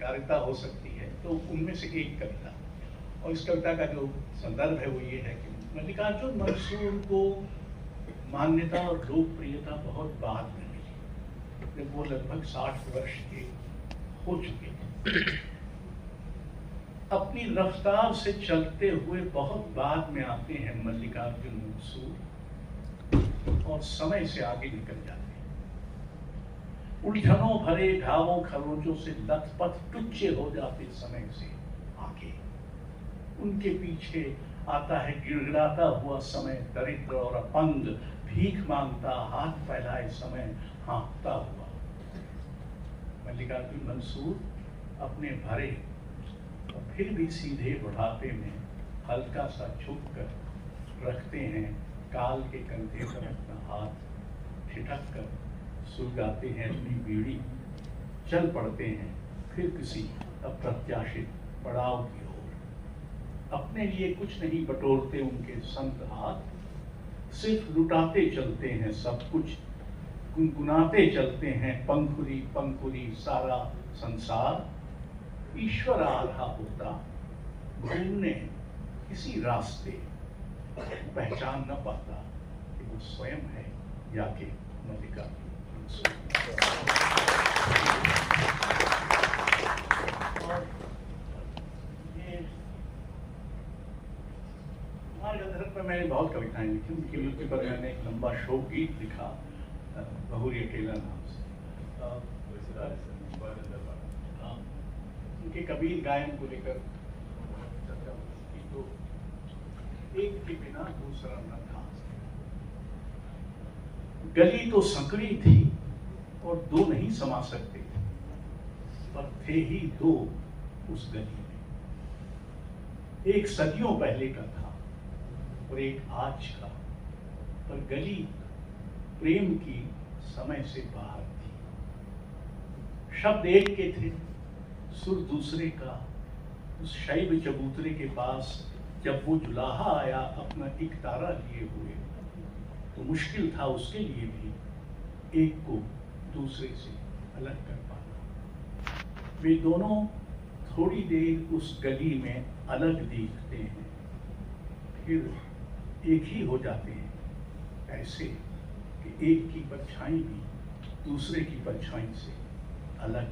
पत्रकारिता हो सकती है, तो उनमें से एक कविता, और इस कविता का जो संदर्भ है वो ये है कि मल्लिकार्जुन मंसूर को मान्यता और लोकप्रियता बहुत बाद में मिली, जब वो लगभग 60 वर्ष के हो चुके थे। अपनी रफ्तार से चलते हुए बहुत बाद में आते हैं मल्लिकार्जुन मंसूर, और समय से आगे निकल जाते हैं। उलझनों भरे घावों खरोंचों से लथपथ टुच्चे हो जाते समय से आगे। उनके पीछे आता है गिड़गिड़ाता हुआ समय, दरिद्र और अपंग, भीख मांगता, हाथ फैलाए समय हाँकता हुआ। मल्लिकार्जुन मंसूर अपने भरे और फिर भी सीधे बुढ़ापे में हल्का सा झुक कर रखते हैं काल के कंधे पर अपना हाथ, ठिठक कर सुलगाते हैं अपनी बीड़ी, चल पड़ते हैं फिर किसी अप्रत्याशित पड़ाव की ओर। अपने लिए कुछ नहीं बटोरते उनके संत हाथ, सिर्फ लुटाते चलते हैं सब कुछ, गुनगुनाते चलते हैं पंखुरी पंखुरी सारा संसार। ईश्वर आ रहा होता घूमने किसी रास्ते, पहचान न पाता कि वो स्वयं है या कि मल्लिकार्जुन मंसूर। और ये हमारे गंधर्व में मैंने बहुत कविताएं लिखी, उनकी मृत्यु पर मैंने एक लंबा शोक गीत लिखा, बहुरी अकेला नाम से। उनके कबीर गायन को लेकर चर्चा की, तो एक के बिना दूसरा न था। गली तो संकड़ी थी और दो नहीं समा सकते, पर थे ही दो उस गली में। एक सदियों पहले का था और एक आज का, पर गली प्रेम की समय से बाहर थी। शब्द एक के थे, सुर दूसरे का। उस शैव चबूतरे के पास जब वो जुलाहा आया अपना एक तारा लिए हुए, तो मुश्किल था उसके लिए भी एक को दूसरे से अलग कर पाना। वे दोनों थोड़ी देर उस गली में अलग दिखते हैं, फिर एक ही हो जाते हैं, ऐसे कि एक की परछाई भी दूसरे की परछाई से अलग